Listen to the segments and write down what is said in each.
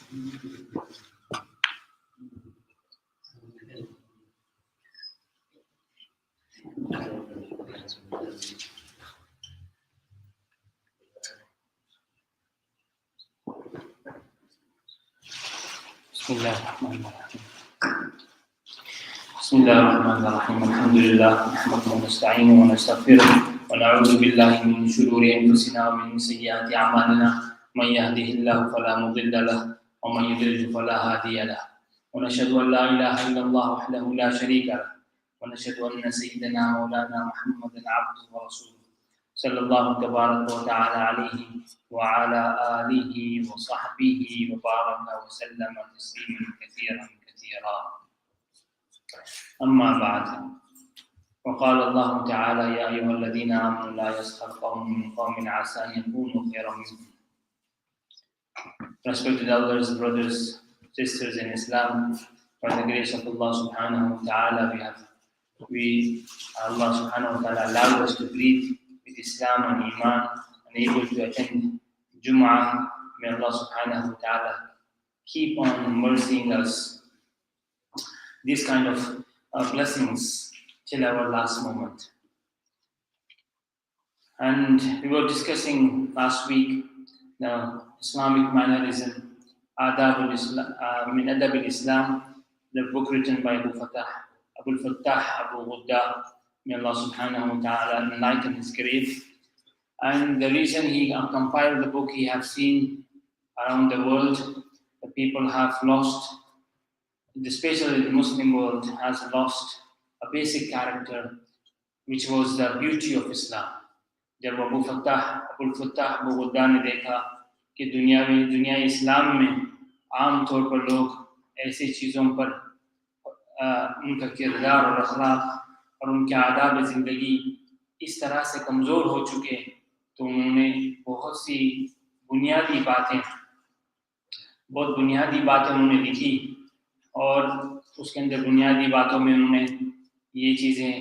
بسم الله الرحمن الرحيم الحمد لله نحمده ونستعينه ونستغفره ونعوذ بالله من شرور أنفسنا ومن سيئات أعمالنا من يهده الله فلا مضل له ومن يضلل فلا هادي له ونشهد أن لا إله إلا الله وحده لا شريك له ونشهد أن سيدنا مولانا محمدا عبده ورسوله صلى الله تبارك وتعالى عليه وعلى آله وصحبه وبارك وسلم تسليما كثيرا كثيرا. أما بعد، وقال الله تعالى يا أيها الذين آمنوا لا يسخر قوم من قوم عسى أن يكونوا خيرا منهم. Respected elders, brothers, sisters in Islam, by the grace of Allah subhanahu wa ta'ala, Allah subhanahu wa ta'ala allowed us to breathe with Islam and Iman and able to attend Jumah. May Allah subhanahu wa ta'ala keep on mercying us these kind of blessings till our last moment. And we were discussing last week the Islamic Mannerism, Min Adab al-Islam, the book written by Abu Fattah Abu Ghudda. May Allah subhanahu wa ta'ala enlighten his grave. And the reason he compiled the book, he have seen around the world, the people have lost, especially the Muslim world has lost a basic character, which was the beauty of Islam. जब Abu Fattah Abu गुद्दा ने देखा कि दुनिया इस्लाम में आम तौर पर लोग ऐसी चीज़ों पर उनका किरदार और अखलाक और उनके आदाब ज़िंदगी इस तरह से कमज़ोर हो चुके, तो उन्होंने बहुत बुनियादी बातें उन्होंने लिखी और उसके अंदर बुनियादी बातों में उन्होंने ये चीज़ें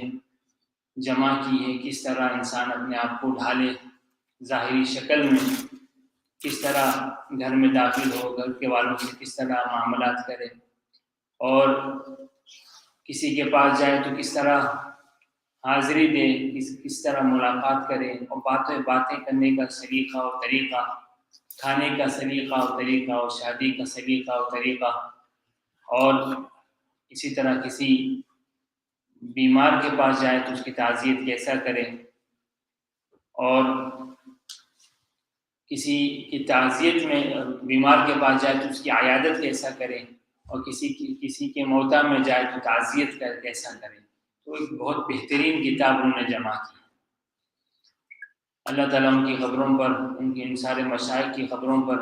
जमा की है, किस तरह इंसान अपने आप को ढाले ज़ाहिरी शक्ल में, किस तरह घर में दाखिल हो, घर के वालों से किस तरह मामलात करे और किसी के पास जाए तो किस तरह हाज़िरी दे, किस तरह मुलाकात करे और बातें करने का सलीका और तरीक़ा, खाने का सलीका और तरीक़ा और शादी का सलीका और तरीक़ा, और इसी तरह किसी बीमार के पास जाए तो उसकी ताज़ियत कैसा करे और किसी की ताज़ियत में बीमार के पास जाए तो उसकी आयादत कैसा करे और किसी के मौता में जाए तो ताज़ियत कैसा करे। तो एक बहुत बेहतरीन किताब उन्होंने जमा की। अल्लाह ताला उनकी ख़बरों पर, उनके इन सारे मशाइख की ख़बरों पर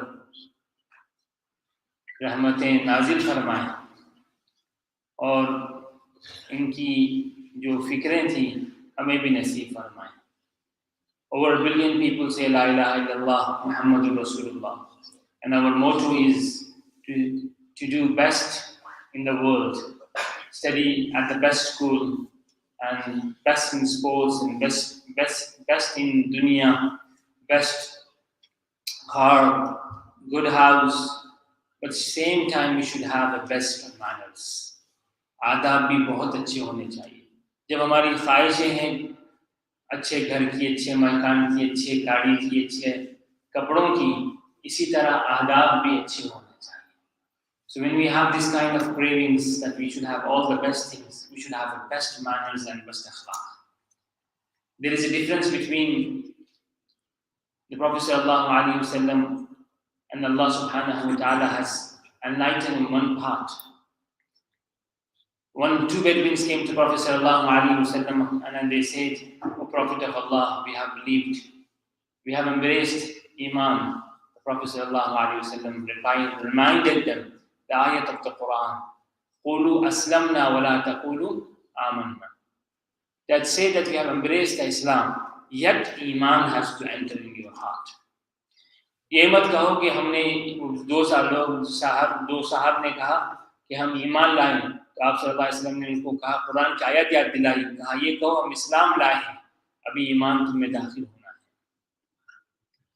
रहमतें नाजिल फरमाएं और इनकी जो फिक्रें थी हमें भी नसीब फरमाएं। Over a billion people say La ilaha illallah Muhammadur Rasulullah, and our motto is to do best in the world, study at the best school and best in sports and best in dunya, best car, good house, but same time we should have the best manners. आदाब भी बहुत अच्छे होने चाहिए। जब हमारी ख्वाहिशें हैं अच्छे घर की, अच्छे मकान की, अच्छे गाड़ी की, अच्छे कपड़ों की, इसी तरह आदाब भी अच्छे होने चाहिए। So when we have this kind of cravings that we should have all the best things, we should have the best manners and best akhlaq. There is a difference between the Prophet sallallahu alaihi wasallam and Allah subhanahu wa ta'ala has enlightened in one part. Two Bedouins came to Prophet sallallahu alaihi wasallam and then they said, "O Prophet of Allah, we have believed, we have embraced Iman." The Prophet sallallahu alaihi wasallam reminded them the ayat of the Quran, "Qulu aslamna wa la taqulu amanna." That say that we have embraced Islam, yet Iman has to enter in your heart. ये मत कहो कि हमने दो साहब ने कहा कि हम ईमान लाए, तो आप सल्लल्लाहु अलैहि वसल्लम ने उनको कहा, कुरान की आयत याद दिलाई, कहा ये कहो हम इस्लाम लाए हैं, अभी ईमान तुम्हें दाखिल होना है,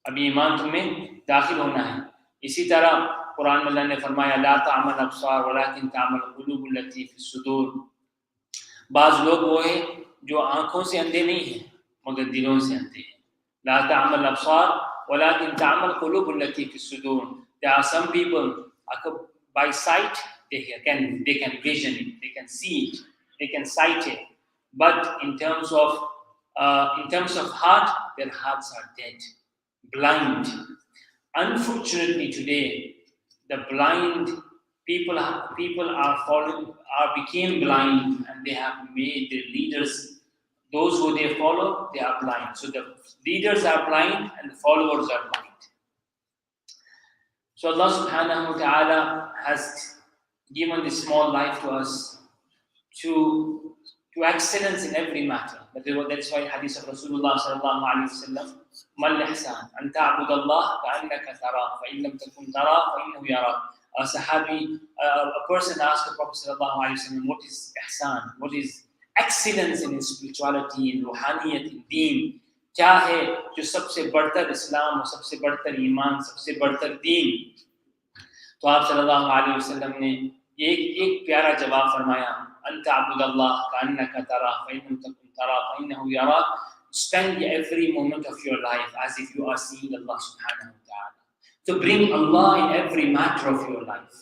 अभी ईमान तुम्हें दाखिल होना है। इसी तरह कुरान में अल्लाह ने फरमाया ला तामल अब्सार वलाकिन तामल कुलूबुल लती फी सुदूर। बाज लोग वो हैं जो आंखों से अंधे नहीं हैं मगर दिलों से अंधे हैं। ला तामल अब्सार वलाकिन तामल कुलूबुल लती फी सुदूर। There are some people by sight they can vision it, they can see it, they can sight it, but in terms of heart, their hearts are dead, blind. Unfortunately, today the blind people became blind, and they have made the leaders, those who they follow, they are blind. So the leaders are blind and the followers are blind. So Allah subhanahu wa ta'ala has given this small life to us to excellence in every matter. That is why hadith of Rasulullah sallallahu alayhi wa sallam, mal ihsan an ta'bud Allah ka'annaka tara fa in lam takun tara fa innahu yara. A person asked the Prophet sallallahu alayhi wa sallam, what is ihsan? What is excellence in spirituality, in ruhaniyat, in deen? क्या है जो सबसे बढ़कर इस्लाम और सबसे बढ़कर ईमान, सबसे बढ़कर दीन? तो आप सल्लल्लाहु अलैहि वसल्लम ने एक प्यारा जवाब फरमाया, अंता अब्दुल्लाह कान्नका तरा फइन्नम तकुन तरा फइन्नहु यराक. Spend every moment of your life as if you are seeing Allah subhanahu wa ta'ala. So bring Allah in every matter of your life.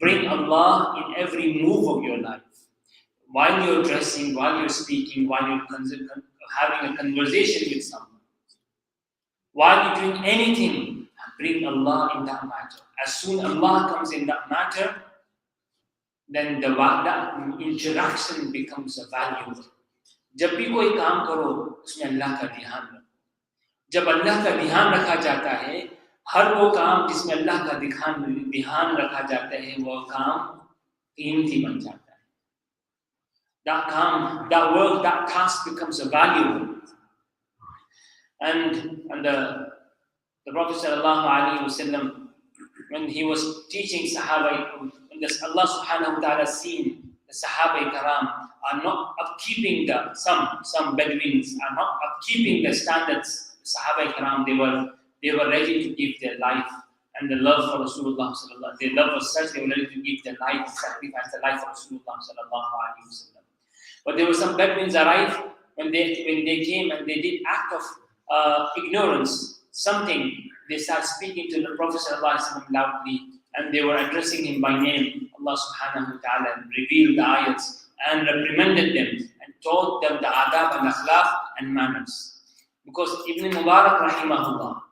Bring Allah in every move of your life. While you're dressing, while you're speaking, while you're having a conversation with someone, while you're doing anything, bring Allah in that matter. As soon as Allah comes in that matter, then that interaction becomes a value. जब भी कोई काम करो उसमें अल्लाह का ध्यान रखो. जब अल्लाह का ध्यान रखा जाता है, हर वो काम जिसमें अल्लाह का ध्यान रखा जाता है वो काम कीमती बन जाता है. That work, that task becomes a value. And the Prophet sallallahu alaihi wasallam, when he was teaching Sahaba, when Allah subhanahu wa ta'ala seen the Sahaba Karam are not upkeeping some Bedouins are not upkeeping the standards. The Sahaba Karam, they were ready to give their life, and the love for Rasulullah sallallahu. Their love was such, they were ready to give their life, sacrifice the life for Rasulullah sallallahu alaihi wasallam. But there were some Bedouins arrived when they came and they did act of ignorance. Something, they started speaking to the Prophet ﷺ loudly, and they were addressing him by name. Allah subhanahu wa ta'ala revealed the ayats and reprimanded them and taught them the adab and akhlaq and manners. Because Ibn Mubarak rahimahullah,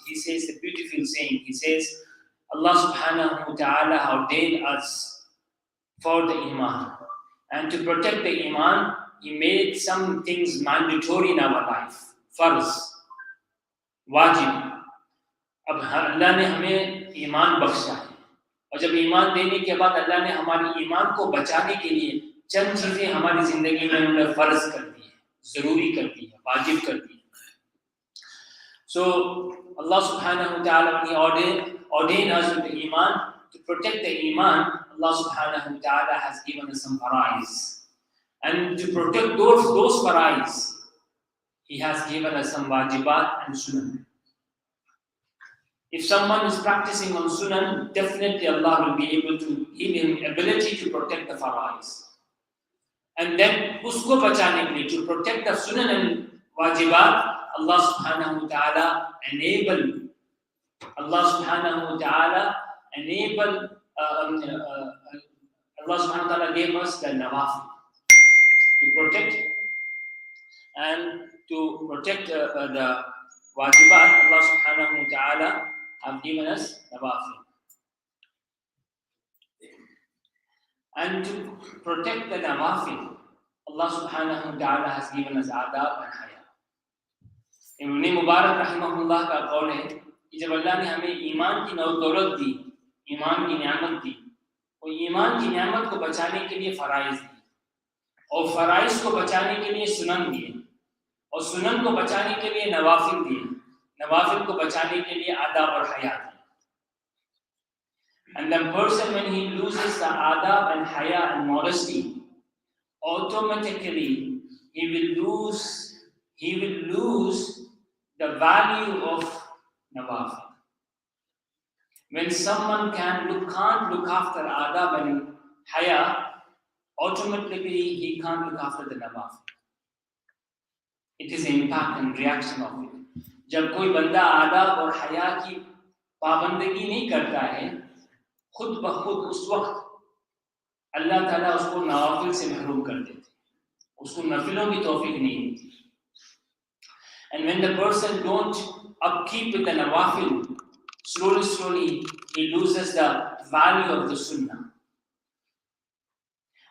he says a beautiful saying. He says, Allah subhanahu wa ta'ala ordained us for the iman, and to protect the iman, he made some things mandatory in our life. Farz, wajib. अब अल्लाह ने हमें ईमान बख्शा है, और जब ईमान देने के बाद अल्लाह ने हमारी ईमान को बचाने के लिए चंद चीजें हमारी जिंदगी में उन्होंने फर्ज कर दी है, जरूरी कर दी है, वाजिब कर दी है. So Allah subhanahu wa ta'ala, when he ordained us with the iman, to protect the iman, Allah subhanahu wa ta'ala has given us some farais. And to protect those farais, He has given us some wajibat and sunan. If someone is practicing on sunan, definitely Allah will be able to give him ability to protect the farais. And then, usko bachane ke liye, to protect the sunan and wajibat, Allah subhanahu wa ta'ala enable Allah subhanahu wa ta'ala gave us the nawafil to protect, and to protect the wajibat. Allah subhanahu wa ta'ala have given us nawafil, and to protect the nawafil, Allah subhanahu wa ta'ala has given us adab and haya. Ibn Mubarak rahimahullah का कौल है कि जब अल्लाह ने हमें ईमान की दौलत दी, ईमान की नियामत दी, और ईमान की नियामत को बचाने के लिए फराइज दी, और फराइज को बचाने के लिए सुनन दिए, और सुनन को बचाने के लिए नवाफिल दिए, नवाफिल को बचाने के लिए आदाब और हया दिए. And the person, when he loses the adab and haya and modesty, automatically he will lose the value of nawafil. When someone can't look after adab and haya, automatically he can't look after the nawafil. It is the impact and reaction of it. जब कोई बंदा आदाब और हया की पाबंदगी नहीं करता है, खुद ब खुद उस वक्त अल्लाह ताला उसको नवाफिल से महरूम कर देते, उसको नफिलों की तौफीक नहीं होती. And when the person don't upkeep with the nawafil, slowly he loses the value of the sunnah.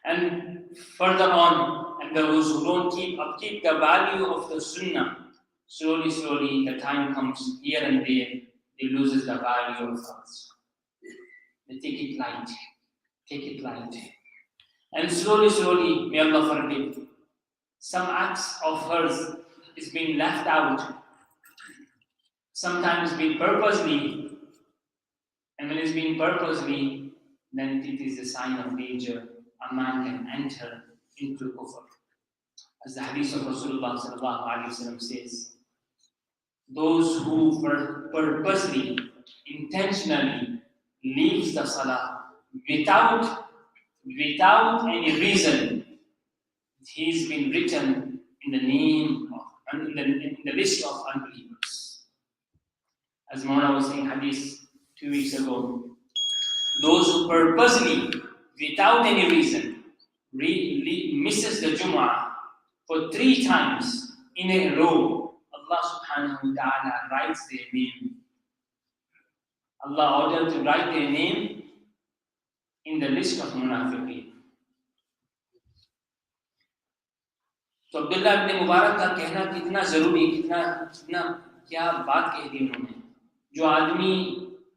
And further on, and those who don't upkeep the value of the sunnah, slowly the time comes here and there, they loses the value of us. They take it light. And slowly, may Allah forgive, some acts of hers is being left out, sometimes being purposely, and when it's being purposely, then it is a sign of danger. A man can enter into kufr. As the hadith of Rasulullah sallallahu alaihi wasallam says, those who purposely, intentionally leaves the salah without any reason, he's been written in the name of, in the list of unbelievers. As Maulana was saying hadith 2 weeks ago, those who purposely, without any reason, misses the Jumah for 3 times in a row, Allah subhanahu wa ta'ala writes their name. Allah ordered to write their name in the list of munafiqeen. तो अब्दुल्ला इब्न मुबारक का कहना कितना जरूरी, कितना क्या बात कह दी उन्होंने. जो आदमी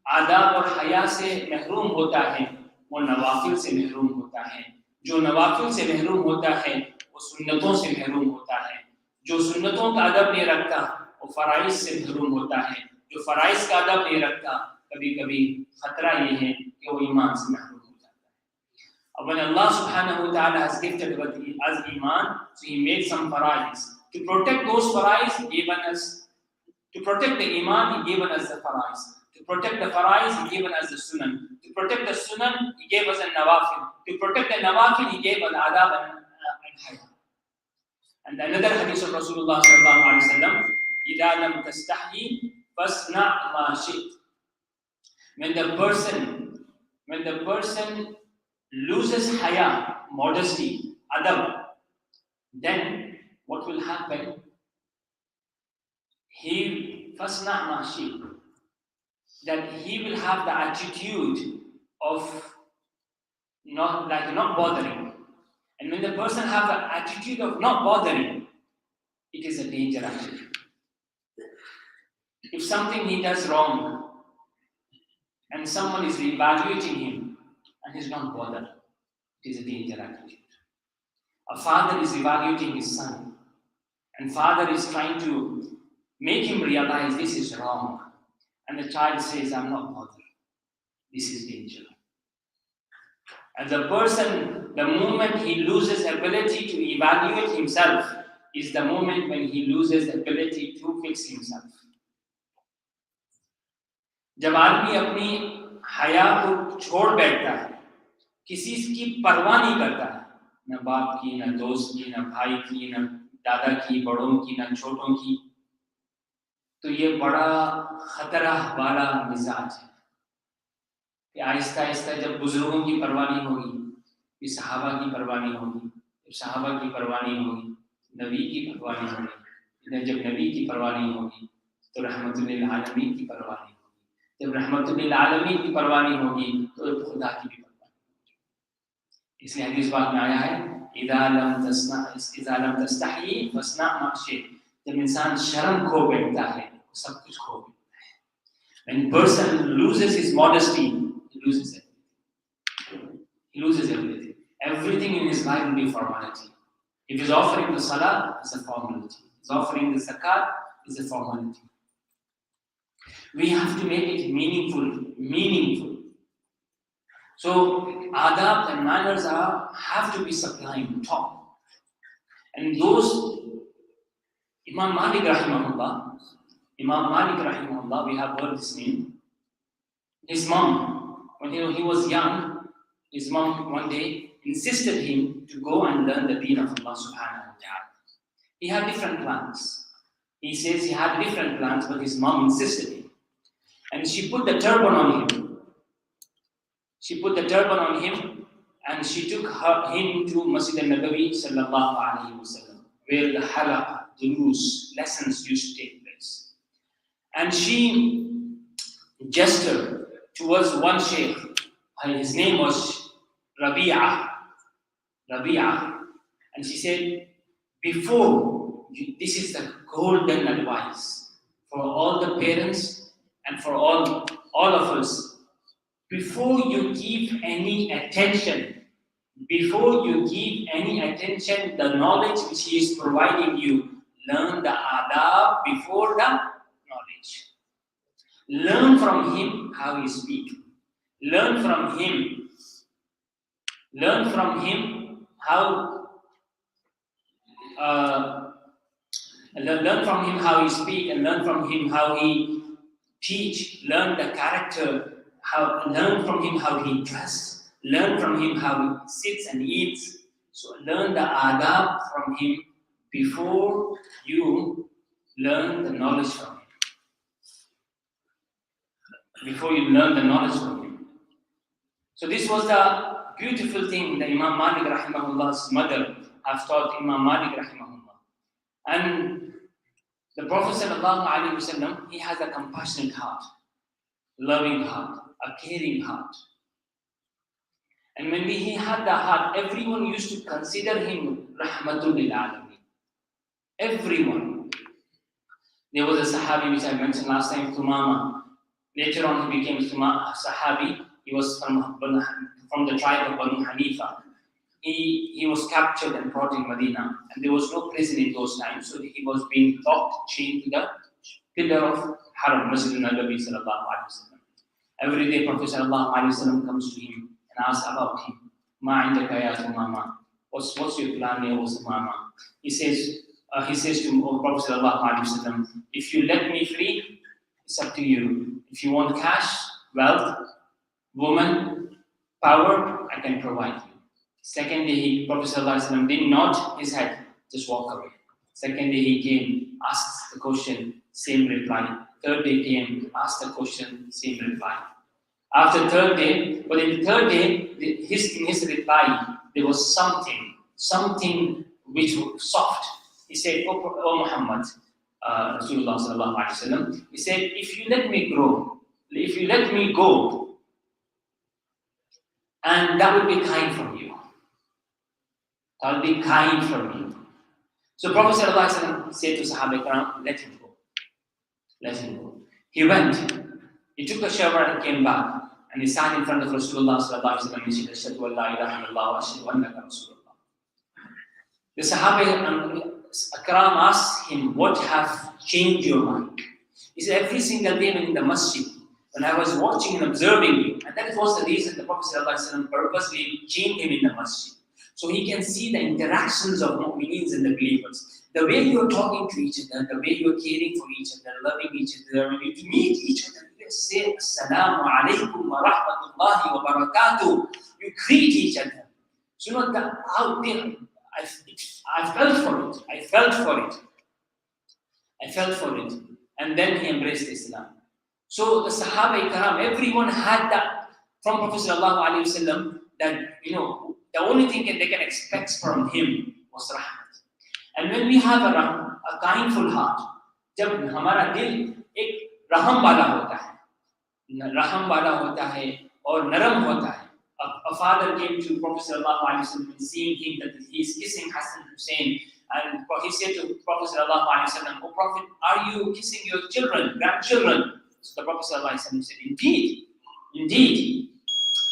आदाब और हया से महरूम होता है, वो नवाफिल से महरूम होता है. जो नवाफिल से महरूम होता है, वो सुन्नतों से महरूम होता है. जो सुन्नतों का अदब नहीं रखता, वो फराइज से महरूम होता है. जो फराइज का अदब नहीं रखता, कभी खतरा ये है कि वो ईमान से महरूम हो जाता है. When Allah subhanahu wa ta'ala has gifted us iman, so He made some faraiz. To protect those faraiz, He gave us, to protect the iman, He gave us the faraiz. To protect the faraiz, He gave us the sunan. To protect the sunan, He gave us a nawafil. To protect the nawafil, He gave us adab and haya. And another hadith of Rasulullah sallallahu alaihi wasallam, إِذَا لَمْ تَسْتَحْيِ فَاسْنَعْ مَا شِئْتَ. When the person loses haya, modesty, adab, then what will happen? He fasna mashi, that he will have the attitude of not bothering. And when the person have the attitude of not bothering, it is a danger attitude. If something he does wrong and someone is evaluating him and he's not bothered, it is a danger attitude. A father is evaluating his son, and father is trying to make him realize this is wrong, and the child says, I'm not bothered. This is danger. As a person, the moment he loses ability to evaluate himself is the moment when he loses ability to fix himself. जब आदमी अपनी हया को छोड़ बैठता है, किसी की परवाह नहीं करता है, न बाप की, न दोस्त की, न भाई की, न दादा की, बड़ों की, न छोटों की, तो ये बड़ा खतरा वाला मिजाज है. कि आहिस्ता आहिस्ता जब बुजुर्गों की परवाह नहीं होगी, फिर सहाबा की परवाह नहीं होगी, जब सहाबा की परवाह नहीं होगी, नबी की परवाह नहीं होगी, जब नबी की परवाह नहीं होगी, तो रहमतुल लिल आलमीन की परवाह नहीं होगी, जब रहमतुल लिल आलमीन की परवाह नहीं होगी, तो खुदा की भी परवाह नहीं होगी. इसलिए हदीस पाक में आया है, इज़ा लम तस्तही फस्ना मा शि'त. जब इंसान शर्म खो बैठता है, सब कुछ खो बैठता है. When person loses his modesty, he loses everything. He loses everything. Everything in his life will be formality. If he's offering the salah, it's a formality. He's offering the zakat, it's a formality. We have to make it meaningful. So adab and manners have to be sublime, top. And those Imam Malik rahimahullah, we have heard this name. his mom, when he was young, his mom one day insisted him to go and learn the deen of Allah subhanahu wa ta'ala. He had different plans. He says he had different plans, but his mom insisted him. And she put the turban on him. She put the turban on him and she took him to Masjid al-Nabawi sallallahu alayhi wa sallam, where the halaqa, durus, lessons used to take place. And she gestured towards one sheikh. His name was Rabi'ah. And she said, this is the golden advice for all the parents and for all of us. Before you give any attention, the knowledge which he is providing you, learn the adab before the knowledge. Learn from him how he speaks. Learn from him how learn from him how he speaks, and learn from him how he teach. Learn the character. Learn from him how he dresses. Learn from him how he sits and eats. So learn the adab from him before you learn the knowledge from him. So this was the beautiful thing that Imam Malik rahimahullah's mother have taught Imam Malik rahimahullah. And the Prophet sallallahu alaihi wasallam, he has a compassionate heart, loving heart, a caring heart. And when he had the heart, everyone used to consider him rahmatul lil alamin. Everyone. There was a Sahabi which I mentioned last time, Thumama. Later on he became Sahabi. He was from the tribe of Banu Hanifa. He was captured and brought in Medina, and there was no prison in those times, so he was being locked, chained to the pillar of Haram, Masjid al-Nabawi sallallahu alaihi wasallam. Every day, Prophet sallallahu alaihi wasallam comes to him and asks about him. Ma indaka ya Thumama? What's your plan here, O Thumama? He says to Prophet sallallahu alaihi wasallam, if you let me free, it's up to you. If you want cash, wealth, woman, power, I can provide you. Second day, Prophet sallallahu alaihi wasallam didn't nod his head, just walk away. Second day he came, asked the question, same reply. Third day came, asked the question, same reply. After third day, but in the third day, in his reply, there was something which was soft. He said, "Oh Muhammad, Rasulullah sallallahu alaihi wasallam," he said, if you let me go, and that will be kind from you. That will be kind from you. So Prophet sallallahu alaihi wasallam said to Sahaba Ikram, let him go. He went. He took a shower and came back. And he sat in front of Rasulullah sallallahu alaihi wasallam and he said, "Ashhadu an la ilaha illallah wa ashhadu annaka Rasulullah." The Sahaba Ikram asked him, what have changed your mind? He said, every single day in the masjid, when I was watching and observing you, and that was the reason the Prophet sallallahu alaihi wasallam purposely chained him in the masjid. So he can see the interactions of mu'mineen and the believers. The way you're talking to each other, the way you're caring for each other, loving each other, when you meet each other, you say, Assalamu alaikum wa rahmatullahi wa barakatuh. You greet each other. So you know, out there, I felt for it. And then he embraced Islam. So the Sahaba Ikram, everyone had that from Prophet sallallahu alaihi wasallam, that, the only thing they can expect from him was rahmat. And when we have a kindful heart, जब हमारा दिल एक रहम वाला होता है और नरम होता है. A father came to Prophet sallallahu alaihi wasallam and seeing him that he is kissing Hassan Hussein, and he said to Prophet sallallahu alaihi wasallam, "O Prophet, are you kissing your grandchildren?" So the Prophet sallallahu alaihi wasallam said, "Indeed."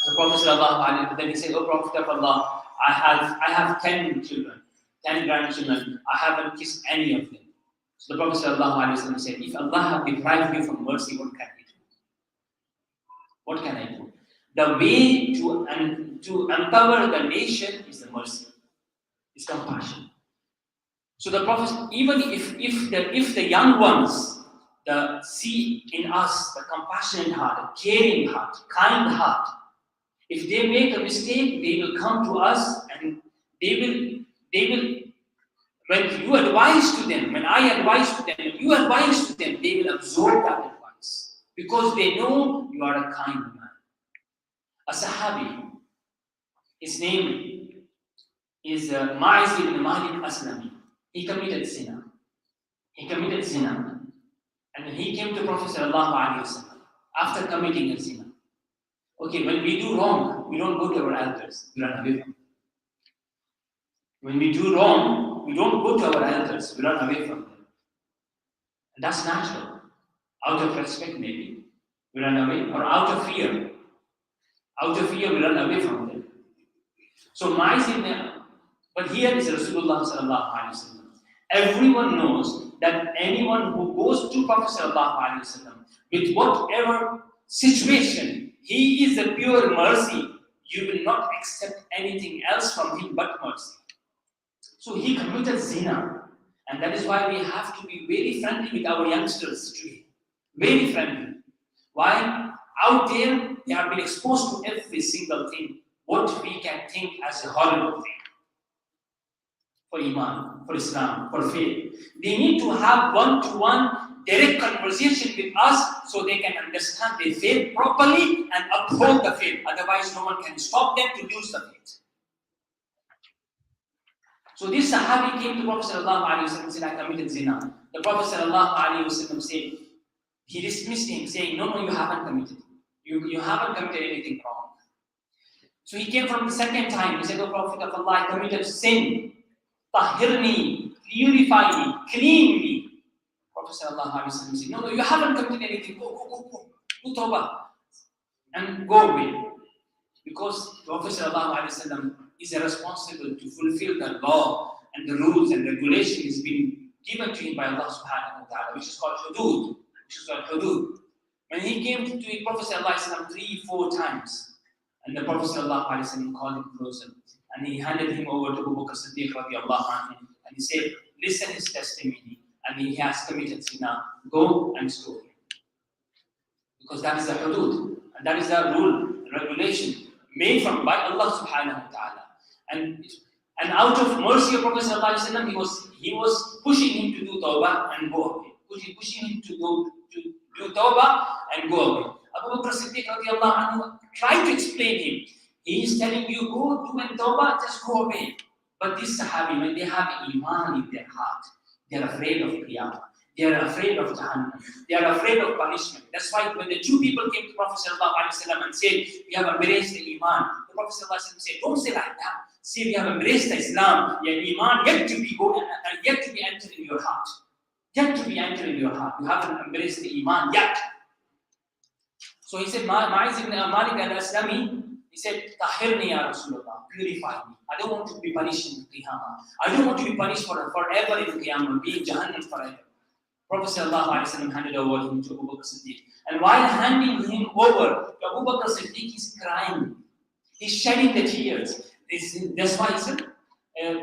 The Prophet sallallahu alaihi wasallam then he said, "O Prophet of Allah, I have 10 grandchildren. I haven't kissed any of them." So the Prophet sallallahu alaihi wasallam said, "If Allah have deprived you from mercy, what can I do? What can I do?" The way to empower the nation is the mercy, is compassion. So the Prophet, even if the young ones, see in us the compassionate heart, the caring heart, kind heart. If they make a mistake, they will come to us and they will, when you advise to them, when I advise to them, when you advise to them, they will absorb that advice because they know you are a kind man. A Sahabi, his name is Ma'iz ibn Malik Aslami. He committed zina. And he came to Prophet sallallahu alaihi wasallam after committing a zina. Okay, when we do wrong, we don't go to our elders, we run away from them. When we do wrong, we don't go to our elders, we run away from them. And that's natural. Out of respect, maybe, we run away, or out of fear. Out of fear, we run away from them. So, but here is Rasulullah sallallahu alaihi wasallam. Everyone knows that anyone who goes to Prophet sallallahu alaihi wasallam with whatever situation, he is a pure mercy. You will not accept anything else from him but mercy. So he committed zina, and that is why we have to be very friendly with our youngsters today. Very friendly. Why? Out there, they have been exposed to every single thing, what we can think as a horrible thing. For Iman, for Islam, for faith. They need to have one-to-one direct conversation with us so they can understand their faith properly and uphold the faith. Otherwise, no one can stop them to use the faith. So this Sahabi came to Prophet sallallahu alaihi wasallam and said, I committed zina. The Prophet sallallahu alaihi wasallam said, he dismissed him, saying, no, you haven't committed. You haven't committed anything wrong. So he came from the second time. He said, O Prophet of Allah, I committed sin. Tahirni, purify me, clean me. Prophet sallallahu alaihi wasallam said, no, you haven't committed anything. Go. Do tawbah. And go away. Because Prophet sallallahu alaihi wasallam is responsible to fulfill the law and the rules and regulations being given to him by Allah subhanahu wa ta'ala, which is called hudud. When he came to the Prophet sallallahu alaihi wasallam 3-4 times, and the Prophet sallallahu alaihi wasallam called him closer, and he handed him over to Abu Bakr Siddiq radiallahu anhu, and he said, listen his testimony, and he has committed zina, go and stone him. Because that is the hudud, and that is the rule, the regulation made by Allah subhanahu wa ta'ala. And out of mercy of Prophet sallallahu alaihi wasallam, he was pushing him to do tawbah and go away. Pushing him to do tawbah and go away. Abu Bakr Siddiq radiallahu anhu tried to explain him. He is telling you, go do and tawbah, just go away. But this Sahabi, when they have Iman in their heart, they are afraid of Qiyamah. They are afraid of Jahannam. They are afraid of punishment. That's why when the two people came to Prophet sallallahu alaihi wasallam and said, we have embraced the Iman, the Prophet sallallahu alaihi wasallam said, don't say like that. Say, we have embraced the Islam, yet Iman yet to be entered in your heart. Yet to be entered in your heart. You haven't embraced the Iman yet. So he said, Ma'iz ibn Malik al-Aslami, he said, Tahirni ya Rasulullah, purify me. I don't want to be punished in Qiyamah. I don't want to be punished forever in Qiyamah, be in Jahannam forever. Prophet sallallahu alaihi wasallam handed over him to Abu Bakr Siddiq. And while handing him over to Abu Bakr Siddiq, he's crying. He's shedding the tears. That's why he said,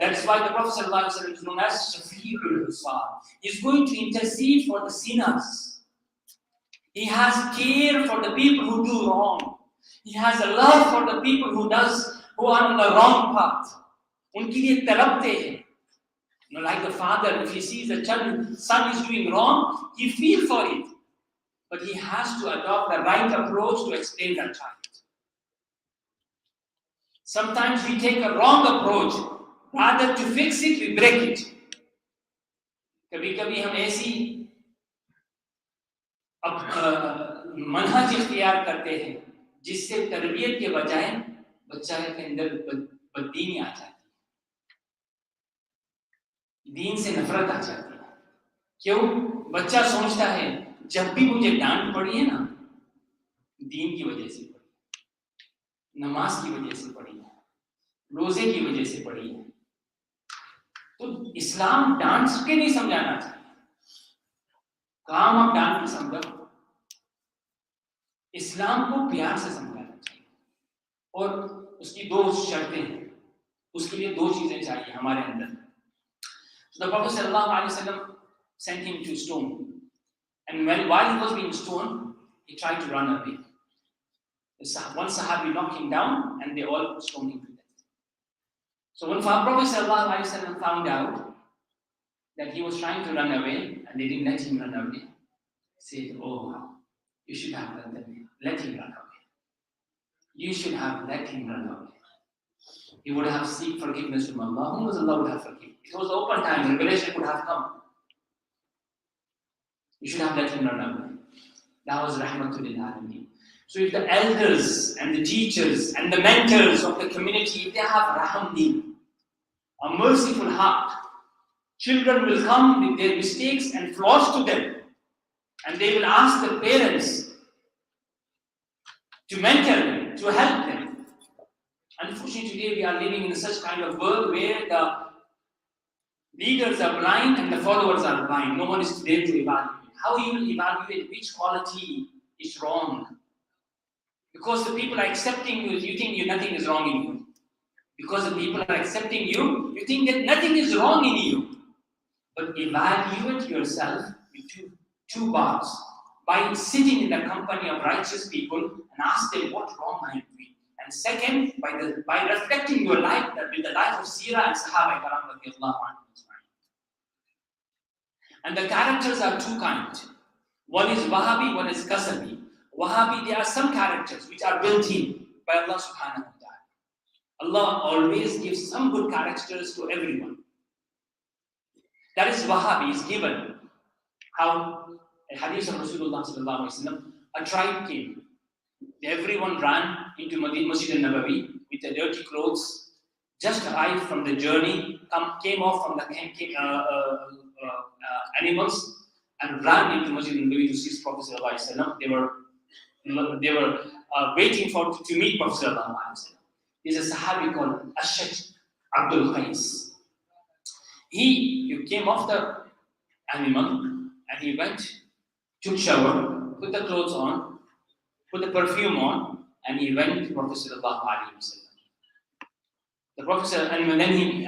that's why the Prophet sallallahu alaihi wasallam is known as Shafi'ul Husar. He's going to intercede for the sinners. He has care for the people who do wrong. He has a love for the people who are on the wrong path. उनके लिए तड़पते हैं. Like the father, if he sees the son is doing wrong, he feels for it. But he has to adopt the right approach to explain that child. Sometimes we take a wrong approach. Rather to fix it, we break it. कभी-कभी हम ऐसी मनहज इख्तियार करते हैं जिससे तरबियत के बजाय बच्चा के अंदर बददीनी आ जाती है. दीन से नफरत आ जाती है. क्यों? बच्चा सोचता है जब भी मुझे डांट पड़ी है ना, दीन की वजह से पड़ी है, नमाज की वजह से पड़ी है, रोजे की वजह से पड़ी है. तो इस्लाम डांट के नहीं समझाना चाहिए. काम आप डांट के समझो. इस्लाम को प्यार से समझाना चाहिए. और उसकी दो शर्तें हैं. उसके लिए दो चीजें चाहिए हमारे अंदर. So the Prophet sallallahu alaihi wasallam sent him to stone, And while he was being stoned, he tried to run away. One Sahabi knocked him down and they all stoned him to death. So when Prophet ﷺ found out that he was trying to run away and they didn't let him run away, he said, "Oh, you should have let him run away. You should have let him run away. He would have seek forgiveness from Allah. Whom was Allah would have forgiven? It was open time, revelation could have come. You should have let him run away." That was rahmatul lil alameen. So if the elders and the teachers and the mentors of the community, if they have rahmdeen, a merciful heart, children will come with their mistakes and flaws to them. And they will ask the parents to mentor them, to help them. Unfortunately, today we are living in such kind of world where the leaders are blind and the followers are blind. No one is there to evaluate. How you will evaluate which quality is wrong? Because the people are accepting you, you think nothing is wrong in you. Because the people are accepting you, you think that nothing is wrong in you. But evaluate yourself with two bars. By sitting in the company of righteous people and ask them what wrong I am doing. And second, by reflecting your life with the life of Sirah and Sahaba Karam radiallahu anhu. And the characters are two kinds. One is Wahhabi, one is Qasabi. Wahhabi, there are some characters which are built in by Allah subhanahu wa ta'ala. Allah always gives some good characters to everyone. That is Wahhabi is given. How a hadith of Rasulullah sallallahu alaihi wasallam, a tribe came. Everyone ran into Masjid al-Nabawi with their dirty clothes, just arrived from the journey, came off from the animals, and ran into Masjid al-Nabawi to see Prophet sallallahu alaihi wasallam. They were waiting to meet Prophet sallallahu alaihi wasallam. There's a Sahabi called Ashaj Abdul Qais. He came off the animal and he went, took shower, put the clothes on, put the perfume on, and he went to Prophet sallallahu alaihi wasallam. The Prophet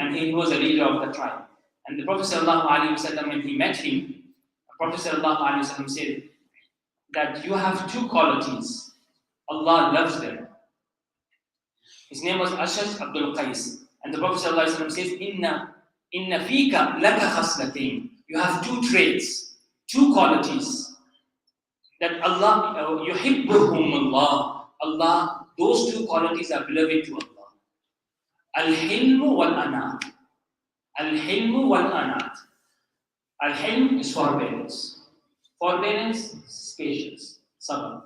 and he was a leader of the tribe. And the Prophet sallallahu alaihi wasallam, when he met him, the Prophet sallallahu alaihi wasallam said that you have two qualities. Allah loves them. His name was Ashaj Abdul Qais. And the Prophet sallallahu alaihi wasallam says, Inna fika laka khaslatain. You have two traits, two qualities that Allah, yuhibbuhum Allah. Allah, those two qualities are beloved to Allah. Al-hilmu wal-anat. Al-hilmu wal-anat. Al-hilm is forbearance. Forbearance is patience, sabr.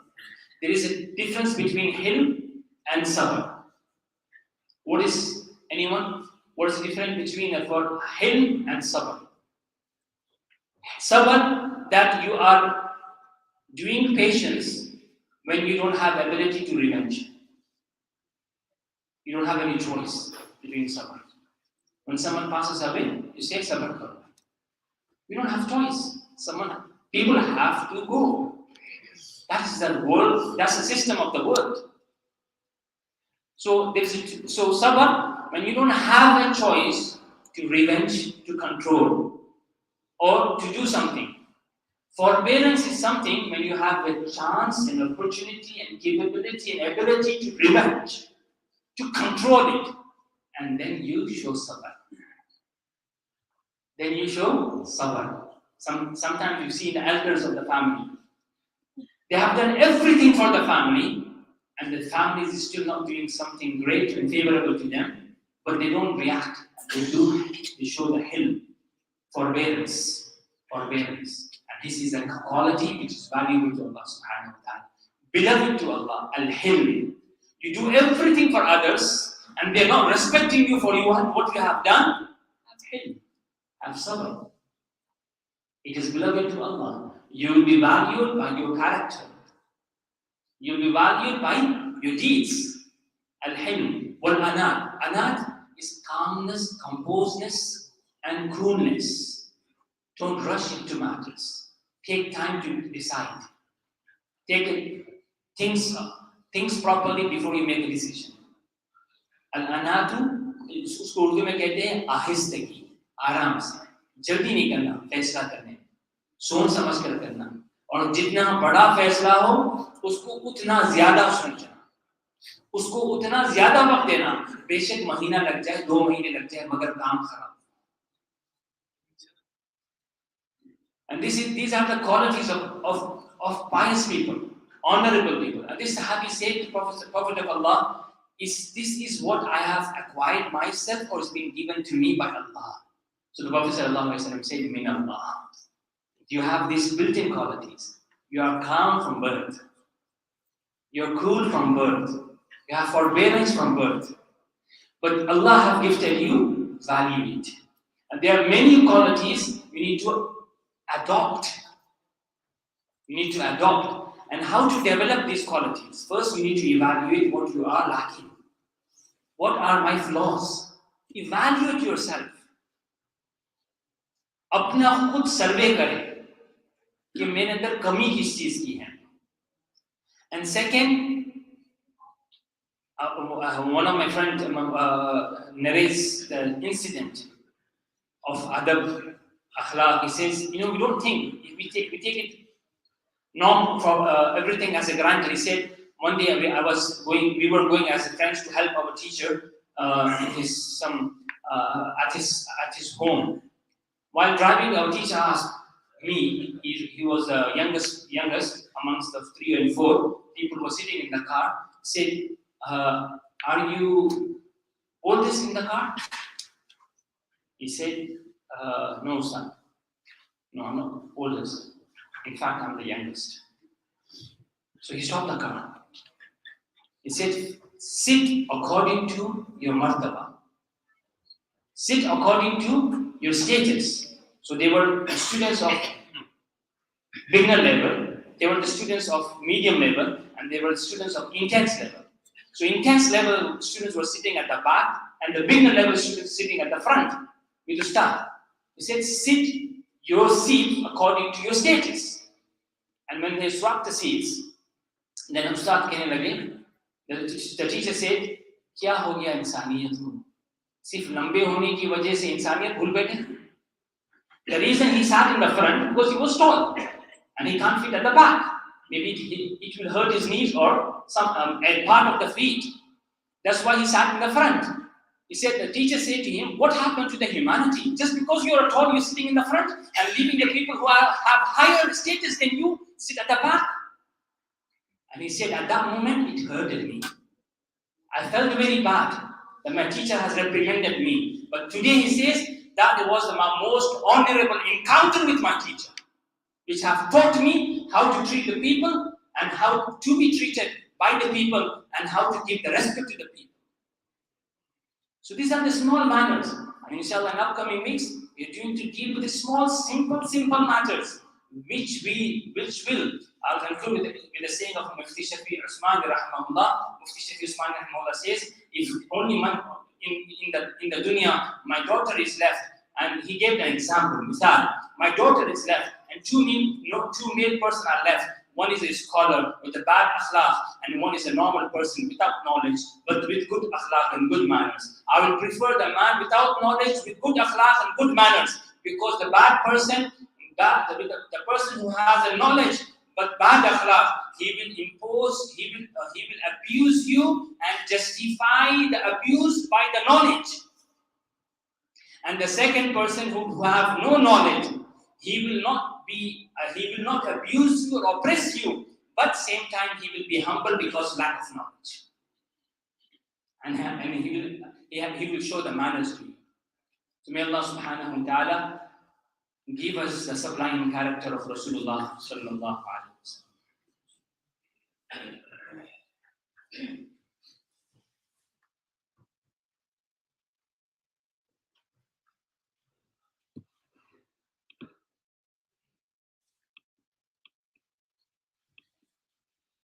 There is a difference between hilm and sabr. What is the difference between hilm and sabr? Sabr, that you are doing patience when you don't have ability to revenge. You don't have any choice between sabr. When someone passes away, you say sabr karo. You don't have choice. People have to go. That's the world. That's the system of the world. So sabr, when you don't have a choice to revenge, to control, or to do something. Forbearance is something when you have a chance and opportunity and capability and ability to revenge, to control it, and then you show sabr. Then you show sabr. Sometimes you see the elders of the family. They have done everything for the family, and the family is still not doing something great and favorable to them, but they don't react. They show the hilm, forbearance. And this is a quality which is valuable to Allah subhanahu wa ta'ala. Beloved to Allah, al-hilm. You do everything for others, and they are not respecting you for what you have done. Have hilm, have sabr. It is beloved to Allah. You will be valued by your character. You will be valued by your deeds. Al-hilm wal-anat. Anat is calmness, composedness, and coolness. Don't rush into matters. Take time to decide. Take things properly before you make a decision. Al-anatu, उसको उर्दू में कहते हैं आहिस्तगी, आराम से, जल्दी नहीं करना, फैसला करने, सोच समझ कर करना. और जितना बड़ा फैसला हो उसको उतना ज्यादा सोचना, उसको उतना ज्यादा वक्त देना, बेशक महीना लग जाए, 2 महीने लग जाए, मगर काम खराब. And these are the qualities of pious people, honorable people. And this Sahabi said to Prophet of Allah, this is what I have acquired myself or is being given to me by Allah. So the Prophet said, Min Allah. You have these built-in qualities. You are calm from birth. You are cool from birth. You have forbearance from birth. But Allah have gifted you, value it. And there are many qualities you need to adopt. You need to adopt. And how to develop these qualities? First, you need to evaluate what you are lacking. What are my flaws? Evaluate yourself. अपना खुद सर्वे करें कि मेरे अंदर कमी किस चीज की है. And second, one of my friends narrates the incident of adab, akhlaq. He says, we don't think, we take it norm from everything as a granted. He said, one day we were going as friends to help our teacher at his home. While driving, our teacher asked me, he was the youngest amongst the 3 and 4 people who were sitting in the car, said, are you oldest in the car? He said, no, son. No, I'm not oldest. In fact, I'm the youngest. So he stopped the car. He said, sit according to your martaba. Sit according to your status. So they were students of beginner level, they were the students of medium level, and they were students of intense level. So intense level students were sitting at the back, and the beginner level students sitting at the front with the staff. He said, sit your seat according to your status. And when they swapped the seats, then Ustad कहने लगे, the teacher said, क्या हो गया इंसानियत को? सिर्फ लंबे होने की वजह से इंसानियत भूल बैठे? The reason he sat in the front because he was tall and he can't fit at the back. Maybe it will hurt his knees or some a part of the feet. That's why he sat in the front. He said, the teacher said to him, what happened to the humanity? Just because you are tall, you're sitting in the front and leaving the people who have higher status than you sit at the back. And he said, at that moment, it hurted me. I felt very bad that my teacher has reprimanded me. But today he says, that was my most honorable encounter with my teacher, which have taught me how to treat the people and how to be treated by the people and how to give the respect to the people. So these are the small manners. And inshallah, in upcoming weeks, we are going to deal with the small, simple matters, which will, I'll conclude with the saying of Mufti Shafi Usman rahimahullah. Mufti Shafi Usman rahimahullah says, if only in the dunya, my daughter is left, and he gave an example, misal, my daughter is left, and two male persons are left. One is a scholar with a bad akhlaq, and one is a normal person without knowledge, but with good akhlaq and good manners. I will prefer the man without knowledge with good akhlaq and good manners, because the bad person, the person who has a knowledge but bad akhlaq, he will abuse you and justify the abuse by the knowledge. And the second person who have no knowledge, he will not abuse you or oppress you, but same time he will be humble because lack of knowledge. And he will show the manners to you. So may Allah subhanahu wa ta'ala give us the sublime character of Rasulullah sallallahu alaihi wasallam.